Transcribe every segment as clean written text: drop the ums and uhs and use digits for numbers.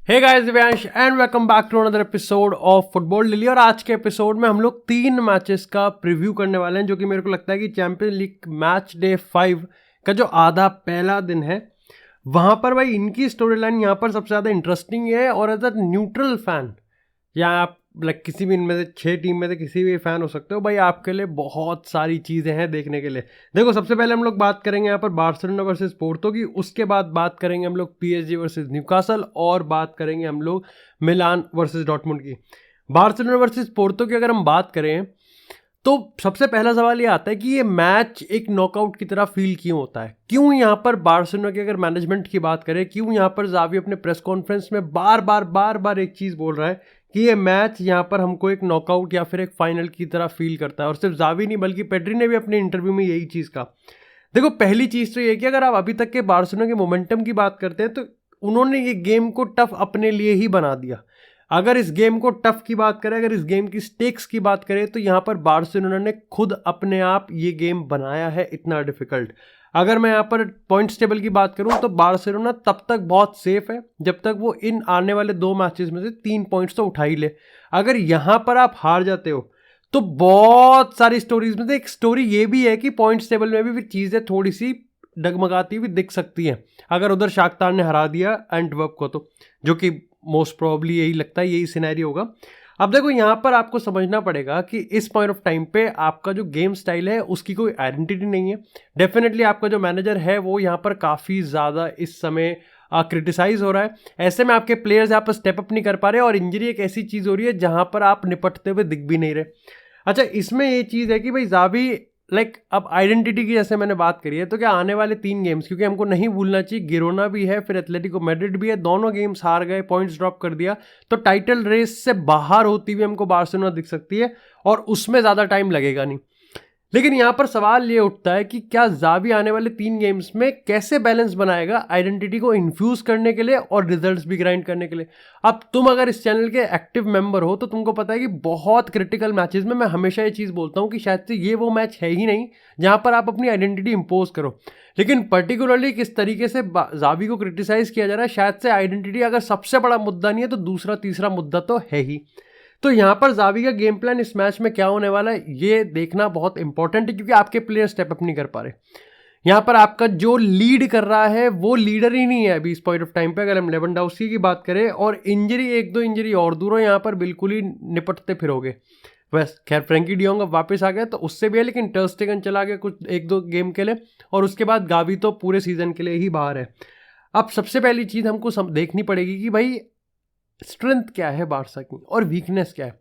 Hey guys, Divyansh and welcome back to another episode of football daily. और आज के episode में हम लोग 3 मैचेस का प्रीव्यू करने वाले हैं, जो कि मेरे को लगता है कि चैंपियंस लीग मैच डे 5 का जो आधा पहला दिन है वहां पर भाई इनकी स्टोरी लाइन यहाँ पर सबसे ज़्यादा इंटरेस्टिंग है। और एज अ न्यूट्रल फैन या आप किसी भी इनमें से 6 टीम में से किसी भी फैन हो सकते हो भाई, आपके लिए बहुत सारी चीज़ें हैं देखने के लिए। देखो, सबसे पहले हम लोग बात करेंगे यहाँ पर बार्सिलोना वर्सेस पोर्तो की, उसके बाद बात करेंगे हम लोग पीएसजी वर्सेस न्यूकासल, और बात करेंगे हम लोग मिलान वर्सेस डॉर्टमुंड की। बार्सिलोना वर्सेस पोर्तो की अगर हम बात करें तो सबसे पहला सवाल ये आता है कि ये मैच एक नॉकआउट की तरह फील क्यों होता है। क्यों यहाँ पर बार्सिलोना की अगर मैनेजमेंट की बात करें, क्यों यहाँ पर जावी अपने प्रेस कॉन्फ्रेंस में बार बार एक चीज़ बोल रहा है कि ये मैच यहाँ पर हमको एक नॉकआउट या फिर एक फाइनल की तरह फील करता है। और सिर्फ जावी नहीं बल्कि पेड्री ने भी अपने इंटरव्यू में यही चीज़ कहा। देखो, पहली चीज़ तो ये कि अगर आप अभी तक के बार्सिलोना के मोमेंटम की बात करते हैं तो उन्होंने ये गेम को टफ अपने लिए ही बना दिया। अगर इस गेम को टफ की बात करें, अगर इस गेम की स्टेक्स की बात करें, तो यहाँ पर बार्सिलोना ने खुद अपने आप ये गेम बनाया है इतना डिफिकल्ट। अगर मैं यहाँ पर पॉइंट्स टेबल की बात करूँ तो बार्सिलोना तब तक बहुत सेफ है जब तक वो इन आने वाले 2 मैचेस में से 3 पॉइंट्स तो उठा ही ले। अगर यहाँ पर आप हार जाते हो तो बहुत सारी स्टोरीज में से एक स्टोरी ये भी है कि पॉइंट्स टेबल में भी चीज़ें थोड़ी सी डगमगाती हुई दिख सकती हैं। अगर उधर शाख्तार ने हरा दिया एंटवर्प को, तो जो कि मोस्ट प्रोबेबली यही लगता है, यही सिनेरियो होगा। अब देखो, यहाँ पर आपको समझना पड़ेगा कि इस पॉइंट ऑफ टाइम पे आपका जो गेम स्टाइल है उसकी कोई आइडेंटिटी नहीं है। डेफिनेटली आपका जो मैनेजर है वो यहाँ पर काफ़ी ज़्यादा इस समय क्रिटिसाइज हो रहा है। ऐसे में आपके प्लेयर्स यहाँ पर स्टेप अप नहीं कर पा रहे और इंजरी एक ऐसी चीज़ हो रही है जहाँ पर आप निपटते हुए दिख भी नहीं रहे। अच्छा, इसमें ये चीज़ है कि भाई जावी अब आइडेंटिटी की जैसे मैंने बात करी है, तो क्या आने वाले 3 गेम्स, क्योंकि हमको नहीं भूलना चाहिए गिरोना भी है फिर एथलेटिको मैड्रिड भी है, दोनों गेम्स हार गए, पॉइंट्स ड्रॉप कर दिया, तो टाइटल रेस से बाहर होती हुई हमको बार्सिलोना दिख सकती है और उसमें ज़्यादा टाइम लगेगा नहीं। लेकिन यहाँ पर सवाल ये उठता है कि क्या जावी आने वाले 3 गेम्स में कैसे बैलेंस बनाएगा आइडेंटिटी को इन्फ्यूज़ करने के लिए और रिजल्ट्स भी ग्राइंड करने के लिए। अब तुम अगर इस चैनल के एक्टिव मेंबर हो तो तुमको पता है कि बहुत क्रिटिकल मैचेस में मैं हमेशा ये चीज़ बोलता हूँ कि शायद से ये वो मैच है ही नहीं जहाँ पर आप अपनी आइडेंटिटी इम्पोज करो। लेकिन पर्टिकुलरली किस तरीके से जावी को क्रिटिसाइज किया जा रहा है, शायद से आइडेंटिटी अगर सबसे बड़ा मुद्दा नहीं है तो दूसरा तीसरा मुद्दा तो है ही। तो यहाँ पर जावी का गेम प्लान इस मैच में क्या होने वाला है ये देखना बहुत इंपॉर्टेंट है, क्योंकि आपके प्लेयर स्टेप अप नहीं कर पा रहे। यहाँ पर आपका जो लीड कर रहा है वो लीडर ही नहीं है अभी इस पॉइंट ऑफ टाइम पे। अगर हम लेवेंडोव्स्की की बात करें और इंजरी 1-2 इंजरी और दूर हो, यहाँ पर बिल्कुल ही निपटते फिरोगे। बस खैर फ्रैंकी डियोंग अब वापस आ गया तो उससे भी है, लेकिन टर स्टेगन चला गया कुछ 1-2 गेम के लिए, और उसके बाद गावी तो पूरे सीजन के लिए ही बाहर है। अब सबसे पहली चीज़ हमको देखनी पड़ेगी कि भाई स्ट्रेंथ क्या है बार्सा की और वीकनेस क्या है।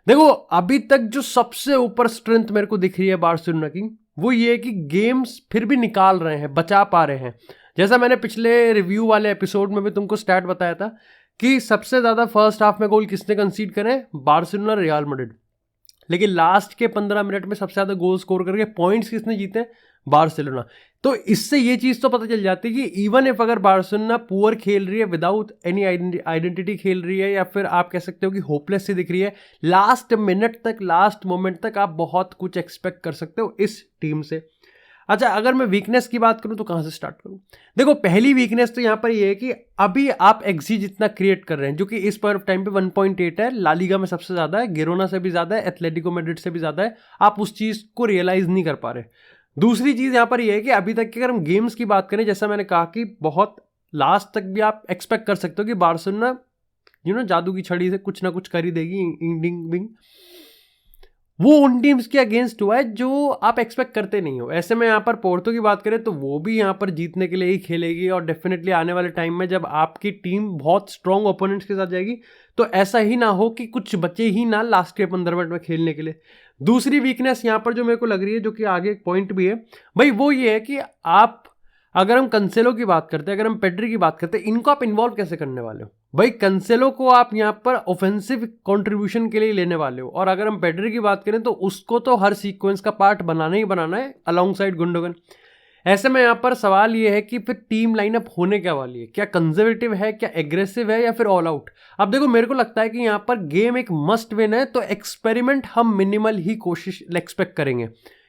देखो, अभी तक जो सबसे ऊपर स्ट्रेंथ मेरे को दिख रही है बार्सिलोना की वो ये है कि गेम्स फिर भी निकाल रहे हैं, बचा पा रहे हैं। जैसा मैंने पिछले रिव्यू वाले एपिसोड में भी तुमको स्टैट बताया था कि सबसे ज़्यादा फर्स्ट हाफ में गोल किसने कंसीड करे, बार्सिलोना, रियल मैड्रिड। लेकिन लास्ट के 15 मिनट में सबसे ज़्यादा गोल स्कोर करके पॉइंट्स किसने जीते, बार्सिलोना। तो इससे ये चीज़ तो पता चल जाती है कि इवन इफ अगर बार्सिलोना पुअर खेल रही है, विदाउट एनी आइडेंटिटी खेल रही है, या फिर आप कह सकते हो कि होपलेस से दिख रही है, लास्ट मिनट तक, लास्ट मोमेंट तक आप बहुत कुछ एक्सपेक्ट कर सकते हो इस टीम से। अच्छा, अगर मैं वीकनेस की बात करूं तो कहां से स्टार्ट करूं। देखो, पहली वीकनेस तो यहां पर ये है कि अभी आप एक्सी जितना क्रिएट कर रहे हैं, जो कि इस पॉइंट ऑफ टाइम पे 1.8 है, ला लीगा में सबसे ज़्यादा है, गिरोना से भी ज़्यादा है, एथलेटिको मैड्रिड से भी ज़्यादा है, आप उस चीज़ को रियलाइज़ नहीं कर पा रहे। दूसरी चीज़ यहाँ पर यह है कि अभी तक की अगर हम गेम्स की बात करें, जैसा मैंने कहा कि बहुत लास्ट तक भी आप एक्सपेक्ट कर सकते हो कि बार्सिलोना जादू की छड़ी से कुछ ना कुछ कर ही देगी, इंडिंग विंग, वो उन टीम्स के अगेंस्ट हुआ है जो आप एक्सपेक्ट करते नहीं हो। ऐसे में यहाँ पर पोर्तो की बात करें तो वो भी यहाँ पर जीतने के लिए ही खेलेगी, और डेफिनेटली आने वाले टाइम में जब आपकी टीम बहुत स्ट्रॉन्ग ओपोनेंट्स के साथ जाएगी तो ऐसा ही ना हो कि कुछ बचे ही ना लास्ट के 15 मिनट में खेलने के लिए। दूसरी वीकनेस यहाँ पर जो मेरे को लग रही है, जो कि आगे एक पॉइंट भी है भाई, वो ये है कि आप, अगर हम कंसेलो की बात करते हैं, अगर हम पेड्री की बात करते हैं, इनको आप इन्वॉल्व कैसे करने वाले हो। भाई कंसेलो को आप यहाँ पर ऑफेंसिव कंट्रीब्यूशन के लिए लेने वाले हो, और अगर हम पेड्री की बात करें तो उसको तो हर सीक्वेंस का पार्ट बनाना ही बनाना है अलॉन्ग साइड गुंडोगन। ऐसे में यहाँ पर सवाल ये है कि फिर टीम लाइनअप होने क्या वाली है, क्या कंजर्वेटिव है, क्या एग्रेसिव है, या फिर ऑल आउट। अब देखो, मेरे को लगता है कि यहाँ पर गेम एक मस्ट विन है, तो एक्सपेरिमेंट हम मिनिमल ही कोशिश एक्सपेक्ट करेंगे।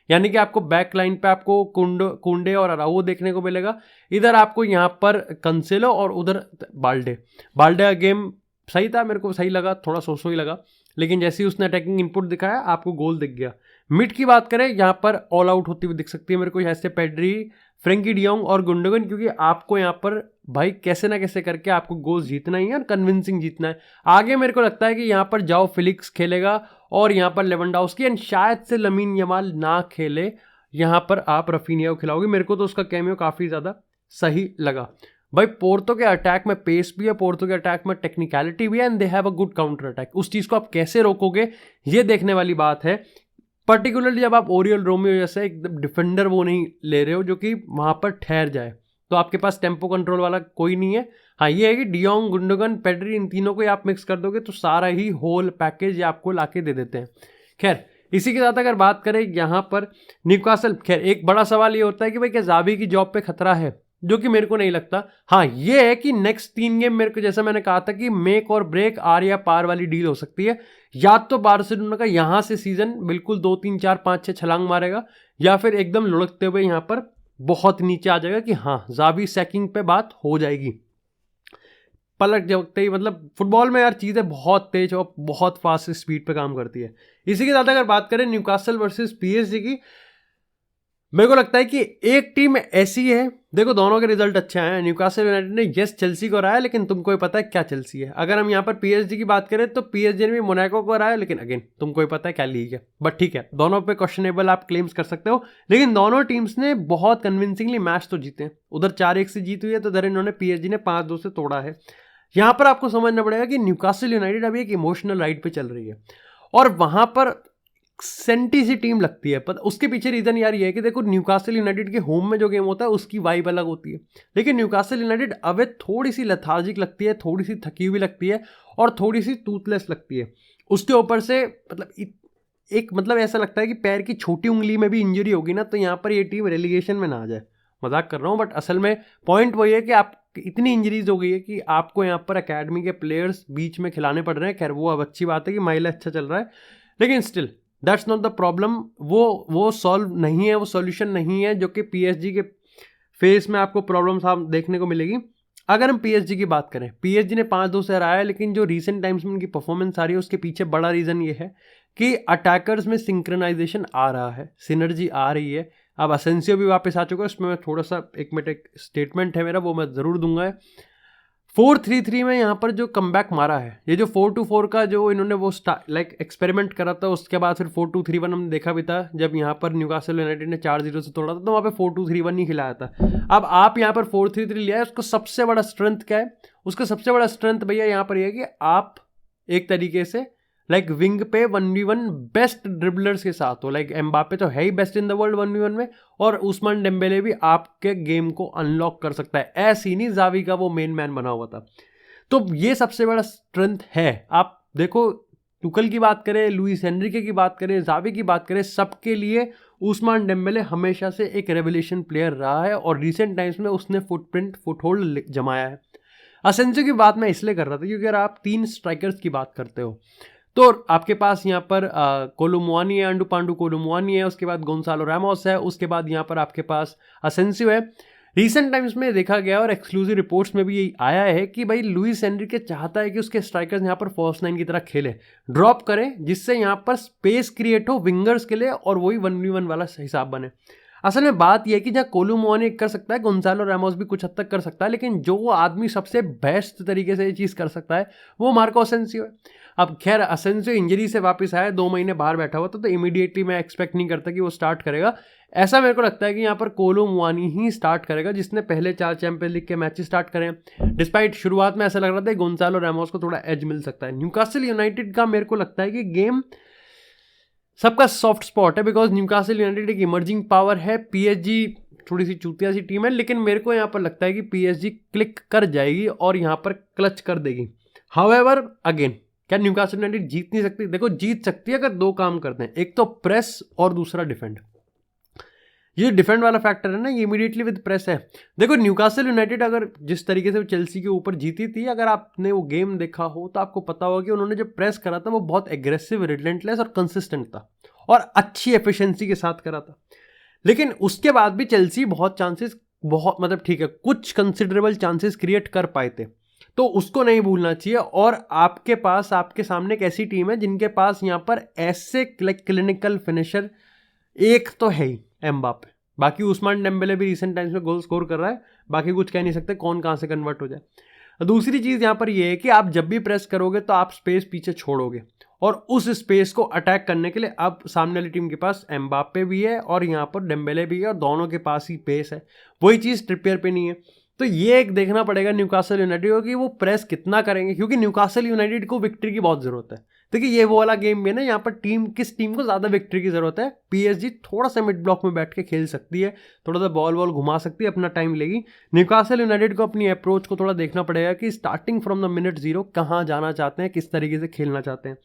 यानी कि आपको बैक लाइन पे आपको कुंडे और अराउओ देखने को मिलेगा, इधर आपको यहाँ पर कंसेलो और उधर बाल्डे का गेम सही था, मेरे को सही लगा, थोड़ा सो ही लगा, लेकिन जैसे ही उसने अटैकिंग इनपुट दिखाया आपको गोल दिख गया। मिड की बात करें, यहाँ पर ऑल आउट होती हुई दिख सकती है मेरे को ऐसे पेड्री, फ्रेंकी डियोंग और गुंडोगन, क्योंकि आपको यहाँ पर भाई कैसे ना कैसे करके आपको गोल जीतना ही है और कन्विंसिंग जीतना है। आगे मेरे को लगता है कि यहाँ पर जाओ फिलिक्स खेलेगा और यहाँ पर लेवेंडोव्स्की एंड शायद से लमीन यमाल ना खेले, यहाँ पर आप रफीनिया को खिलाओगे। मेरे को तो उसका कैमियो काफ़ी ज़्यादा सही लगा। भाई पोर्तो के अटैक में पेस भी है, पोर्तो के अटैक में टेक्निकलिटी भी है, and they have a good counter attack. उस चीज़ को आप कैसे रोकोगे ये देखने वाली बात है, पर्टिकुलरली जब आप ओरियल रोमियो जैसे एकदम डिफेंडर वो नहीं ले रहे हो जो कि वहाँ पर ठहर जाए, तो आपके पास टेम्पो कंट्रोल वाला कोई नहीं है। हाँ ये है कि डियोंग, गुंडोगन, पेड्री, इन तीनों को आप मिक्स कर दोगे तो सारा ही होल पैकेज ये आपको लाके दे देते हैं। खैर इसी के साथ अगर बात करें यहाँ पर न्यूकासल, खैर एक बड़ा सवाल ये होता है कि भाई क्या ज़ावी की जॉब पे खतरा है, जो कि मेरे को नहीं लगता। हाँ ये है कि नेक्स्ट 3 गेम मेरे को, जैसा मैंने कहा था कि मेक और ब्रेक, आर या पार वाली डील हो सकती है। या तो बार्सिलोना का यहाँ से सीजन बिल्कुल 2 3 4 5 6 छलांग मारेगा, या फिर एकदम लुढ़कते हुए यहाँ पर बहुत नीचे आ जाएगा कि हाँ ज़ावी सैकिंग पे बात हो जाएगी। पलट जगते ही, मतलब फुटबॉल में यार चीज़ें बहुत तेज और बहुत फास्ट स्पीड पे काम करती है। इसी के साथ अगर बात करें न्यूकासल वर्सेस पीएसजी की, मेरे को लगता है कि एक टीम ऐसी है, देखो दोनों के रिजल्ट अच्छे आए हैं। न्यूकासल यूनाइटेड ने यस चेल्सी को हराया, लेकिन तुमको ही पता है क्या चेल्सी है। अगर हम यहाँ पर पीएसजी की बात करें तो पीएसजी ने भी मोनाको को हराया, लेकिन अगेन तुमको ही पता है क्या लीग है। बट ठीक है, दोनों पे क्वेश्चनेबल आप क्लेम्स कर सकते हो, लेकिन दोनों टीम्स ने बहुत कन्विंसिंगली मैच तो जीते हैं। उधर 4-1 से जीत हुई है, तो इधर इन्होंने पीएसजी ने 5-2 से तोड़ा है। यहाँ पर आपको समझना पड़ेगा कि न्यूकासल यूनाइटेड अभी एक इमोशनल राइड पे चल रही है और वहां पर सेंटी सी टीम लगती है। पर उसके पीछे रीजन यार ये है कि देखो न्यूकासल यूनाइटेड के होम में जो गेम होता है उसकी वाइब अलग होती है, लेकिन न्यूकासल यूनाइटेड अवे थोड़ी सी लेथार्जिक लगती है, थोड़ी सी थकी हुई लगती है और थोड़ी सी टूथलेस लगती है। उसके ऊपर से मतलब ऐसा लगता है कि पैर की छोटी उंगली में भी इंजरी होगी ना तो यहाँ पर ये टीम रेलीगेशन में ना आ जाए। मजाक कर रहा हूँ, बट असल में पॉइंट वही है कि आप इतनी इंजरीज हो गई है कि आपको यहाँ पर अकेडमी के प्लेयर्स बीच में खिलाने पड़ रहे हैं। खैर वो अब अच्छी बात है कि माइलेज अच्छा चल रहा है, लेकिन still that's not the problem. वो सॉल्व नहीं है, वो सॉल्यूशन नहीं है जो कि पीएसजी के फेस में आपको प्रॉब्लम साफ देखने को मिलेगी। अगर हम पीएसजी की बात करें, पीएसजी ने 5-2 से हराया, लेकिन जो रीसेंट टाइम्स में उनकी परफॉर्मेंस आ रही है उसके पीछे बड़ा रीज़न ये है कि अटैकर्स में सिंक्रोनाइजेशन आ रहा है, सिनर्जी आ रही है। अब असेंसियो भी वापस आ चुका है, उसमें मैं थोड़ा सा एक स्टेटमेंट है मेरा, वो मैं ज़रूर दूंगा। 4-3-3 में यहाँ पर जो कमबैक मारा है, ये जो 4-2-4 का जो इन्होंने वो एक्सपेरिमेंट करा था, उसके बाद फिर 4-2-3-1 हमने देखा भी था जब यहाँ पर न्यूकासल यूनाइटेड ने 4-0 से तोड़ा था, तो वहाँ पे 4-2-3-1 ही खिलाया था। अब आप यहाँ पर 4-3-3 लिया है, उसका सबसे बड़ा स्ट्रेंथ क्या है? उसका सबसे बड़ा स्ट्रेंथ भैया यहाँ पर यह है कि आप एक तरीके से विंग पे 1v1 बेस्ट ड्रिबलर्स के साथ हो। एम्बापे तो है ही best in the world 1v1 में, और उस्मान डेम्बेले भी आपके गेम को अनलॉक कर सकता है। ऐसी नहीं ज़ावी का वो मेन मैन बना हुआ था, तो ये सबसे बड़ा स्ट्रेंथ है। आप देखो टुकल की बात करें, लुइस एनरिके की बात करें, ज़ावी की बात करें, सबके लिए उस्मान डेम्बेले हमेशा से एक रेवोल्यूशन प्लेयर रहा है और रिसेंट टाइम्स में उसने फुटहोल्ड जमाया है। असेंसियो की बात मैं इसलिए कर रहा था क्योंकि अगर आप 3 स्ट्राइकर्स की बात करते हो तो आपके पास यहाँ पर कोलुमुआनी है, अंडू पांडू कोलुमुआनी है, उसके बाद गोंसालो रामोस है, उसके बाद यहाँ पर आपके पास असेंसियो है। रिसेंट टाइम्स में देखा गया और एक्सक्लूसिव रिपोर्ट्स में भी यही आया है कि भाई लुइस एनरिके चाहता है कि उसके स्ट्राइकर्स यहाँ पर फॉल्स 9 की तरह खेले, ड्रॉप करें, जिससे यहाँ पर स्पेस क्रिएट हो विंगर्स के लिए और वही 1v1 वाला हिसाब बने। असल में बात यह है कि जहाँ कोलुमुआनी कर सकता है, गोंसालो रामोस भी कुछ हद तक कर सकता है, लेकिन जो वो आदमी सबसे बेस्ट तरीके से ये चीज़ कर सकता है वो मार्को असेंसियो है। अब खैर असेंसियो इंजरी से वापस आया, 2 महीने बाहर बैठा हुआ था, तो इमीडिएटली मैं एक्सपेक्ट नहीं करता कि वो स्टार्ट करेगा। ऐसा मेरे को लगता है कि यहाँ पर कोलुमुआनी ही स्टार्ट करेगा, जिसने पहले 4 चैंपियंस लीग के मैचेस स्टार्ट करें। डिस्पाइट शुरुआत में ऐसा लग रहा था गोंसालो रामोस को थोड़ा एज मिल सकता है। न्यूकासल यूनाइटेड का मेरे को लगता है कि गेम सबका सॉफ्ट स्पॉट है, बिकॉज न्यूकासल यूनाइटेड एक इमर्जिंग पावर है, पीएसजी थोड़ी सी चूतिया सी टीम है, लेकिन मेरे को यहाँ पर लगता है कि पीएसजी क्लिक कर जाएगी और यहाँ पर क्लच कर देगी। हाउएवर अगेन, क्या न्यूकासल यूनाइटेड जीत नहीं सकती? देखो जीत सकती है अगर 2 काम करते हैं, एक तो प्रेस और दूसरा डिफेंड। ये डिफेंड वाला फैक्टर है ना, ये इमीडिएटली विद प्रेस है। देखो न्यूकासल यूनाइटेड अगर जिस तरीके से चेल्सी के ऊपर जीती थी, अगर आपने वो गेम देखा हो तो आपको पता होगा कि उन्होंने जब प्रेस करा था वो बहुत एग्रेसिव, रिलेंटलेस और कंसिस्टेंट था, और अच्छी एफिशिएंसी के साथ करा था। लेकिन उसके बाद भी चेल्सी बहुत मतलब ठीक है, कुछ कंसिडरेबल चांसेस क्रिएट कर पाए थे, तो उसको नहीं भूलना चाहिए। और आपके सामने एक ऐसी टीम है जिनके पास यहाँ पर ऐसे क्लिनिकल फिनिशर एक तो है ही, एम्बापे। बाकी उस्मान डेम्बेले भी रिसेंट टाइम्स में गोल स्कोर कर रहा है, बाकी कुछ कह नहीं सकते कौन कहाँ से कन्वर्ट हो जाए। दूसरी चीज़ यहाँ पर ये है कि आप जब भी प्रेस करोगे तो आप स्पेस पीछे छोड़ोगे, और उस स्पेस को अटैक करने के लिए अब सामने वाली टीम के पास एम्बापे भी है और यहाँ पर डेम्बेले भी है, और दोनों के पास ही पेस है। वही चीज़ ट्रिपियर पे नहीं है। तो ये एक देखना पड़ेगा न्यूकासल यूनाइटेड को कि वो प्रेस कितना करेंगे, क्योंकि न्यूकासल यूनाइटेड को विक्ट्री की बहुत ज़रूरत है। देखिए ये वो वाला गेम भी है ना, यहाँ पर किस टीम को ज़्यादा विक्ट्री की ज़रूरत है। पीएसजी थोड़ा सा मिड ब्लॉक में बैठ के खेल सकती है, थोड़ा सा बॉल घुमा सकती है, अपना टाइम लेगी। न्यूकासल यूनाइटेड को अपनी अप्रोच को थोड़ा देखना पड़ेगा कि स्टार्टिंग फ्रॉम द मिनट 0 कहाँ जाना चाहते हैं, किस तरीके से खेलना चाहते हैं।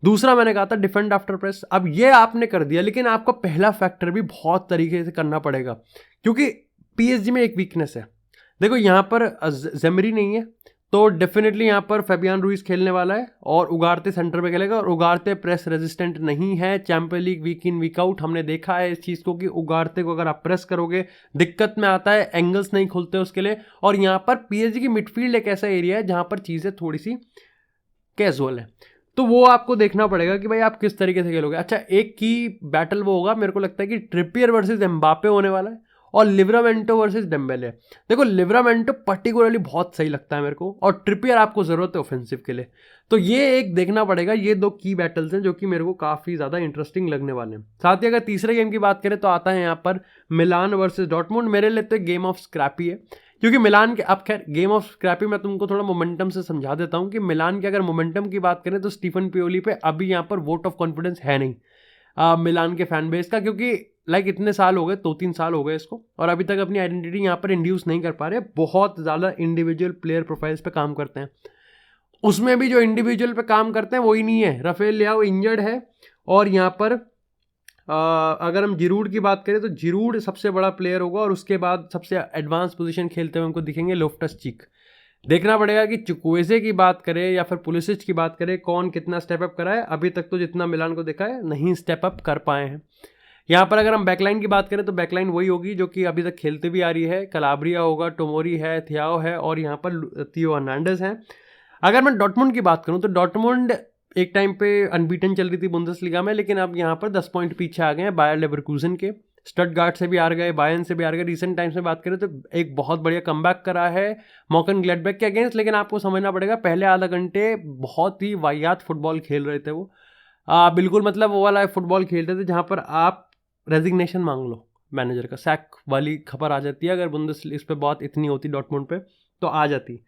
दूसरा मैंने कहा था डिफेंड आफ्टर प्रेस, अब ये आपने कर दिया, लेकिन आपका पहला फैक्टर भी बहुत तरीके से करना पड़ेगा, क्योंकि पीएसजी में एक वीकनेस है। देखो यहाँ पर ज़ेमरी नहीं है, तो डेफिनेटली यहाँ पर फैबियान रूइस खेलने वाला है, और उगारते सेंटर पे खेलेगा, और उगारते प्रेस रेजिस्टेंट नहीं है। चैंपियन लीग वीक इन वीक आउट हमने देखा है इस चीज़ को कि उगारते को अगर आप प्रेस करोगे दिक्कत में आता है, एंगल्स नहीं खुलते उसके लिए। और यहाँ पर पीएसजी की मिडफील्ड एक ऐसा एरिया है जहाँ पर चीज़ें थोड़ी सी कैजुअल है, तो वो आपको देखना पड़ेगा कि भाई आप किस तरीके से खेलोगे। अच्छा, एक की बैटल वो होगा, मेरे को लगता है कि ट्रिपियर वर्सेस एम्बापे होने वाला है, और लिवरामेंटो वर्सेस डेम्बेले। देखो लिवरामेंटो पर्टिकुलरली बहुत सही लगता है मेरे को, और ट्रिपियर आपको ज़रूरत है ऑफेंसिव के लिए, तो ये एक देखना पड़ेगा। ये दो की बैटल्स हैं जो कि मेरे को काफ़ी ज़्यादा इंटरेस्टिंग लगने वाले हैं। साथ ही अगर तीसरे गेम की बात करें तो आता है यहाँ पर मिलान वर्सेस डॉर्टमुंड। मेरे लिए तो गेम ऑफ स्क्रैपी है, क्योंकि मिलान के, अब खैर गेम ऑफ स्क्रैपी मैं तुमको थोड़ा मोमेंटम से समझा देता हूँ कि मिलान के अगर मोमेंटम की बात करें तो स्टीफन पियोली पे अभी यहाँ पर वोट ऑफ कॉन्फिडेंस है नहीं मिलान के फैन बेस का, क्योंकि इतने साल हो गए, 2-3 साल हो गए इसको, और अभी तक अपनी आइडेंटिटी यहाँ पर इंड्यूस नहीं कर पा रहे। बहुत ज़्यादा इंडिविजुअल प्लेयर प्रोफाइल्स पे काम करते हैं, उसमें भी जो इंडिविजुअल पे काम करते हैं वही नहीं है। राफेल लियाओ इंजर्ड है, और यहाँ पर अगर हम जिरूड की बात करें तो जिरूड सबसे बड़ा प्लेयर होगा, और उसके बाद सबसे एडवांस पोजीशन खेलते हुए हमको दिखेंगे लोफ्टस चीक। देखना पड़ेगा कि चुक्वेज़े की बात करें या फिर पुलिसिच की बात करें, कौन कितना स्टेप अप करा है। अभी तक तो जितना मिलान को देखा है नहीं स्टेप अप कर पाए हैं। यहाँ पर अगर हम बैकलाइन की बात करें तो बैकलाइन वही होगी जो कि अभी तक खेलते भी आ रही है। कलाब्रिया होगा, टोमोरी है, थियाओ है, और यहाँ पर थियो हर्नांडेज हैं। अगर मैं डॉर्टमुंड की बात करूँ तो डॉर्टमुंड एक टाइम पे अनबीटन चल रही थी बुंदेसलीगा में, लेकिन अब यहाँ पर 10 पॉइंट पीछे आ गए हैं बायर लेवरकुसन के। स्टटगार्ट से भी हार गए, बायर्न से भी हार गए। रिसेंट टाइम्स में बात करें तो एक बहुत बढ़िया कमबैक करा है मॉकन ग्लैडबैक के अगेंस्ट, लेकिन आपको समझना पड़ेगा पहले आधा घंटे बहुत ही वाहियात फुटबॉल खेल रहे थे वो। बिल्कुल मतलब वो वाला फुटबॉल खेल रहे थे जहाँ पर आप रेजिग्नेशन मांग लो मैनेजर का, सैक वाली खबर आ जाती है। अगर बुंदेस इस पर बहुत इतनी होती डॉर्टमुंड पे तो आ जाती।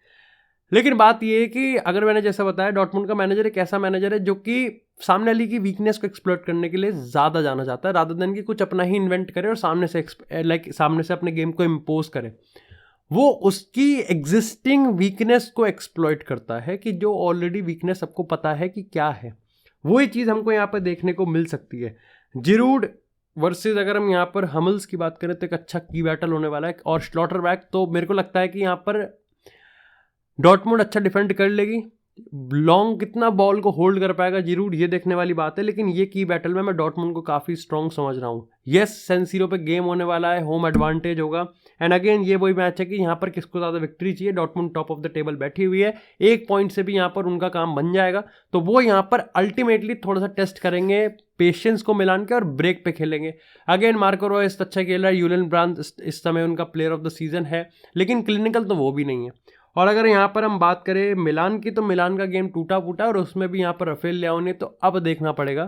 लेकिन बात ये है कि अगर मैंने जैसा बताया डॉर्टमुंड का मैनेजर एक ऐसा मैनेजर है जो कि सामने वाली की वीकनेस को एक्सप्लॉइट करने के लिए ज़्यादा जाना चाहता है, रादर देन कि कुछ अपना ही इन्वेंट करे और सामने से अपने गेम को इम्पोज करे। वो उसकी एग्जिस्टिंग वीकनेस को एक्सप्लॉइट करता है कि जो ऑलरेडी वीकनेस सबको पता है कि क्या है। वही चीज़ हमको यहाँ पर देखने को मिल सकती है। जिरूड वर्सेस अगर हम यहाँ पर हमल्स की बात करें तो एक अच्छा की बैटल होने वाला है, और स्लॉटरबैक तो मेरे को लगता है कि यहाँ पर डॉर्टमुंड अच्छा डिफेंड कर लेगी। लॉन्ग कितना बॉल को होल्ड कर पाएगा जिरूड, ये देखने वाली बात है। लेकिन ये की बैटल में मैं डॉर्टमुंड को काफ़ी स्ट्रॉन्ग समझ रहा हूँ। येस, सेन सीरो पे गेम होने वाला है, होम एडवांटेज होगा, एंड अगेन ये वही मैच है कि यहाँ पर किसको ज़्यादा विक्ट्री चाहिए। Dortmund top of the table बैठी हुई है, 1 पॉइंट से भी यहाँ पर उनका काम बन जाएगा, तो वो यहाँ पर अल्टीमेटली थोड़ा सा टेस्ट करेंगे पेशेंस को मिलान के और ब्रेक पे खेलेंगे। अगेन मार्को रॉयस अच्छा खेल रहा है, यूलियन ब्रांड इस समय उनका प्लेयर ऑफ द सीजन है, लेकिन क्लिनिकल तो वो भी नहीं है। और अगर यहाँ पर हम बात करें मिलान की, तो मिलान का गेम टूटा फूटा, और उसमें भी यहाँ पर राफेल लियाओ ने, तो अब देखना पड़ेगा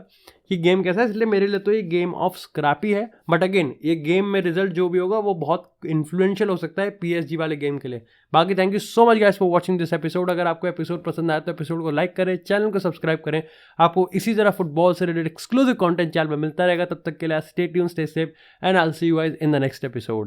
कि गेम कैसा है। इसलिए मेरे लिए तो ये गेम ऑफ स्क्रैपी है, बट अगेन ये गेम में रिजल्ट जो भी होगा वो बहुत इन्फ्लुएंशियल हो सकता है पीएसजी वाले गेम के लिए। बाकी thank you so much guys for watching this episode. अगर आपको एपिसोड पसंद आया तो एपिसोड को लाइक करें, चैनल को सब्सक्राइब करें। आपको इसी तरह फुटबॉल से रिलेटेड एक्सक्लूसिव कंटेंट चैनल में मिलता रहेगा। तब तक के लिए stay tuned, stay safe, and I will see you guys in the next episode.